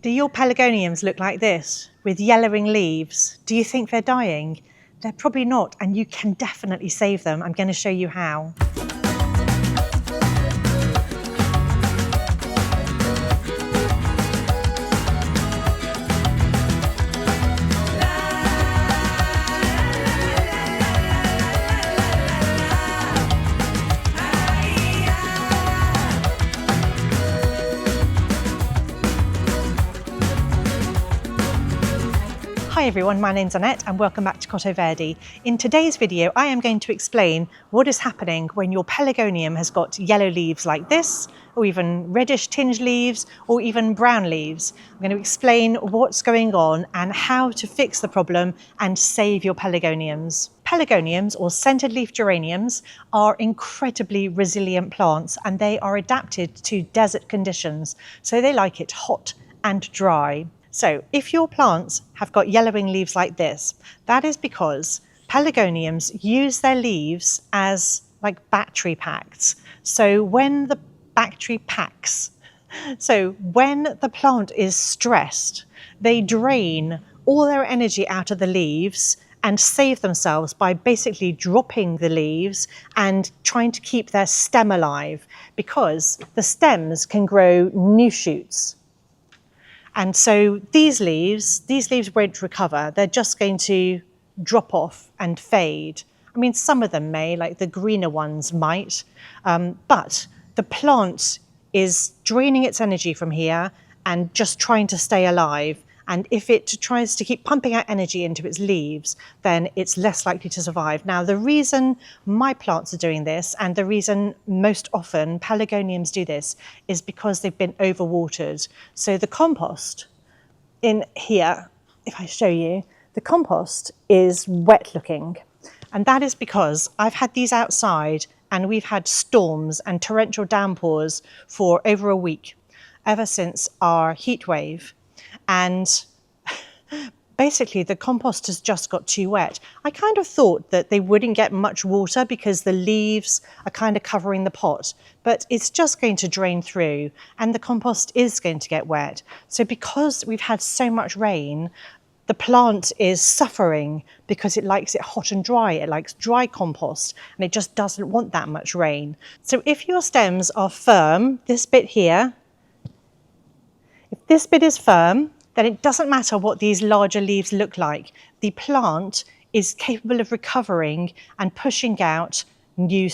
Do your pelargoniums look like this, with yellowing leaves? Do you think they're dying? They're probably not, and you can definitely save them. I'm going to show you how. Hi everyone, my name's Annette and welcome back to Cottoverdi. In today's video, I am going to explain what is happening when your pelargonium has got yellow leaves like this, or even reddish tinged leaves, or even brown leaves. I'm going to explain what's going on and how to fix the problem and save your pelargoniums. Pelargoniums, or centered leaf geraniums, are incredibly resilient plants and they are adapted to desert conditions, so they like it hot and dry. So if your plants have got yellowing leaves like this, that is because pelargoniums use their leaves as like battery packs. So when the plant is stressed, they drain all their energy out of the leaves and save themselves by basically dropping the leaves and trying to keep their stem alive, because the stems can grow new shoots. And so these leaves won't recover. They're just going to drop off and fade. I mean, some of them may, like the greener ones might, but the plant is draining its energy from here and just trying to stay alive. And if it tries to keep pumping out energy into its leaves, then it's less likely to survive. Now, the reason my plants are doing this, and the reason most often pelargoniums do this, is because they've been overwatered. So the compost in here, if I show you, the compost is wet looking. And that is because I've had these outside and we've had storms and torrential downpours for over a week, ever since our heat wave. And basically the compost has just got too wet. I kind of thought that they wouldn't get much water because the leaves are kind of covering the pot, but it's just going to drain through and the compost is going to get wet. So because we've had so much rain, the plant is suffering because it likes it hot and dry. It likes dry compost and it just doesn't want that much rain. So if your stems are firm, this bit here, if this bit is firm, then it doesn't matter what these larger leaves look like. The plant is capable of recovering and pushing out new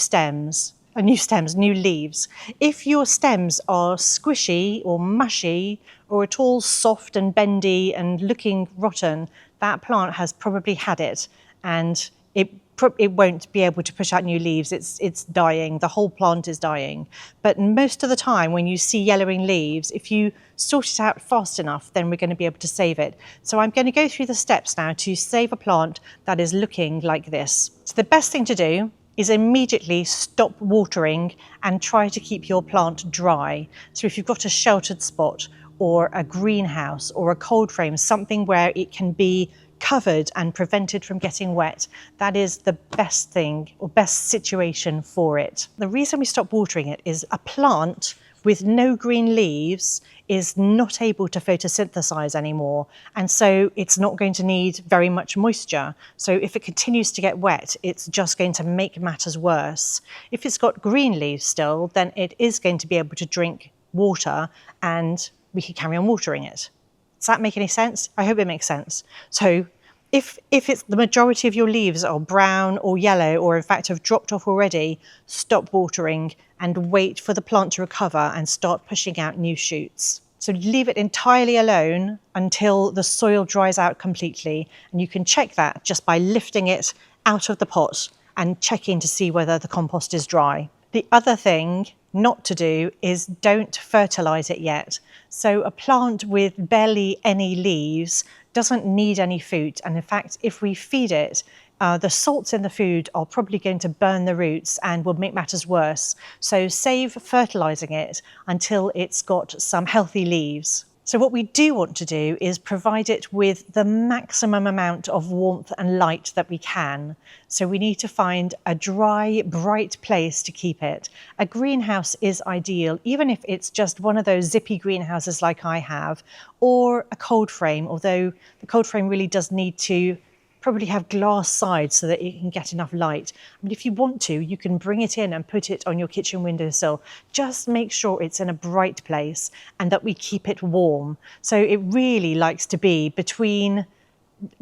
leaves. If your stems are squishy or mushy or at all soft and bendy and looking rotten, that plant has probably had it and it won't be able to push out new leaves. It's dying. The whole plant is dying. But most of the time when you see yellowing leaves, if you sort it out fast enough, then we're going to be able to save it. So I'm going to go through the steps now to save a plant that is looking like this. So the best thing to do is immediately stop watering and try to keep your plant dry. So if you've got a sheltered spot or a greenhouse or a cold frame, something where it can be covered and prevented from getting wet, that is the best thing or best situation for it. The reason we stop watering it is a plant with no green leaves is not able to photosynthesize anymore, and so it's not going to need very much moisture. So if it continues to get wet, it's just going to make matters worse. If it's got green leaves still, then it is going to be able to drink water and we can carry on watering it. Does that make any sense? I hope it makes sense. So if it's the majority of your leaves are brown or yellow, or in fact have dropped off already, stop watering and wait for the plant to recover and start pushing out new shoots. So leave it entirely alone until the soil dries out completely. And you can check that just by lifting it out of the pot and checking to see whether the compost is dry. The other thing not to do is don't fertilize it yet. So a plant with barely any leaves doesn't need any food. And in fact, if we feed it, the salts in the food are probably going to burn the roots and will make matters worse. So save fertilizing it until it's got some healthy leaves. So what we do want to do is provide it with the maximum amount of warmth and light that we can. So we need to find a dry, bright place to keep it. A greenhouse is ideal, even if it's just one of those zippy greenhouses like I have, or a cold frame, although the cold frame really does need to probably have glass sides so that it can get enough light. I mean, if you want to, you can bring it in and put it on your kitchen windowsill. Just make sure it's in a bright place and that we keep it warm. So it really likes to be between,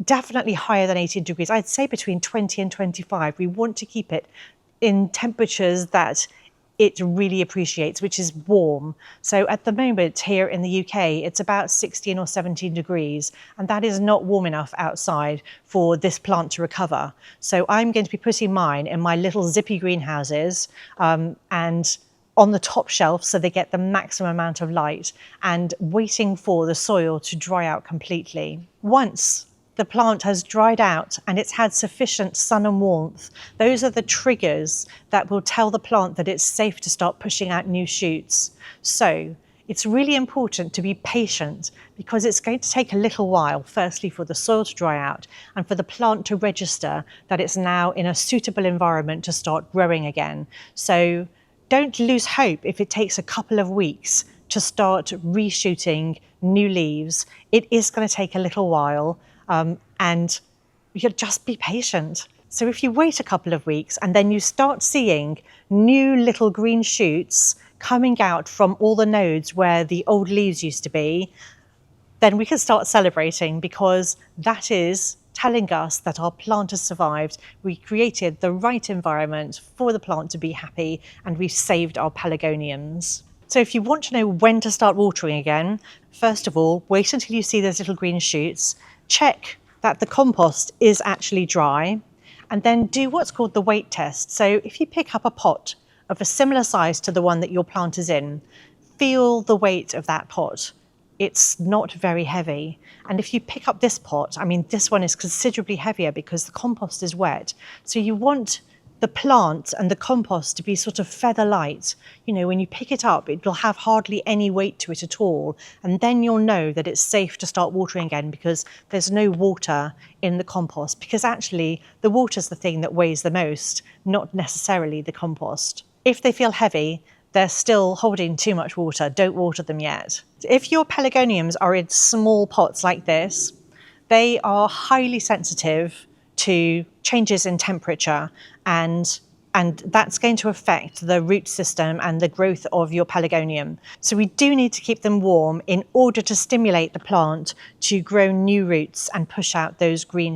definitely higher than 18 degrees. I'd say between 20 and 25. We want to keep it in temperatures that it really appreciates, which is warm. So at the moment here in the UK, it's about 16 or 17 degrees, and that is not warm enough outside for this plant to recover. So I'm going to be putting mine in my little zippy greenhouses and on the top shelf so they get the maximum amount of light, and waiting for the soil to dry out completely. Once the plant has dried out and it's had sufficient sun and warmth, those are the triggers that will tell the plant that it's safe to start pushing out new shoots. So it's really important to be patient, because it's going to take a little while, firstly for the soil to dry out and for the plant to register that it's now in a suitable environment to start growing again. So don't lose hope if it takes a couple of weeks to start reshooting new leaves. It is going to take a little while. And you'll just be patient. So if you wait a couple of weeks and then you start seeing new little green shoots coming out from all the nodes where the old leaves used to be, then we can start celebrating, because that is telling us that our plant has survived. We created the right environment for the plant to be happy, and we've saved our pelargoniums. So if you want to know when to start watering again, first of all, wait until you see those little green shoots. Check that the compost is actually dry, and then do what's called the weight test. So if you pick up a pot of a similar size to the one that your plant is in, feel the weight of that pot. It's not very heavy. And if you pick up this pot, I mean, this one is considerably heavier because the compost is wet. So you want the plant and the compost to be sort of feather light. You know, when you pick it up, it will have hardly any weight to it at all. And then you'll know that it's safe to start watering again, because there's no water in the compost, because actually the water's the thing that weighs the most, not necessarily the compost. If they feel heavy, they're still holding too much water. Don't water them yet. If your pelargoniums are in small pots like this, they are highly sensitive to changes in temperature, and that's going to affect the root system and the growth of your pelargonium. So we do need to keep them warm in order to stimulate the plant to grow new roots and push out those green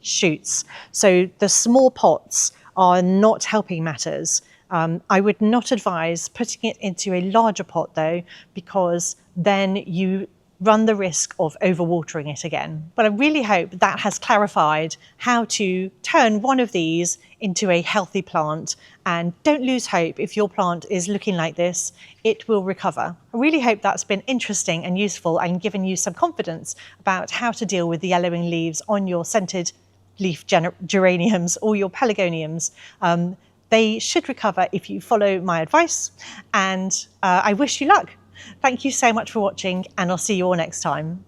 shoots. So the small pots are not helping matters. I would not advise putting it into a larger pot though, because then you run the risk of overwatering it again. But I really hope that has clarified how to turn one of these into a healthy plant. And don't lose hope. If your plant is looking like this, it will recover. I really hope that's been interesting and useful and given you some confidence about how to deal with the yellowing leaves on your scented leaf geraniums or your pelargoniums. They should recover if you follow my advice, and I wish you luck. Thank you so much for watching, and I'll see you all next time.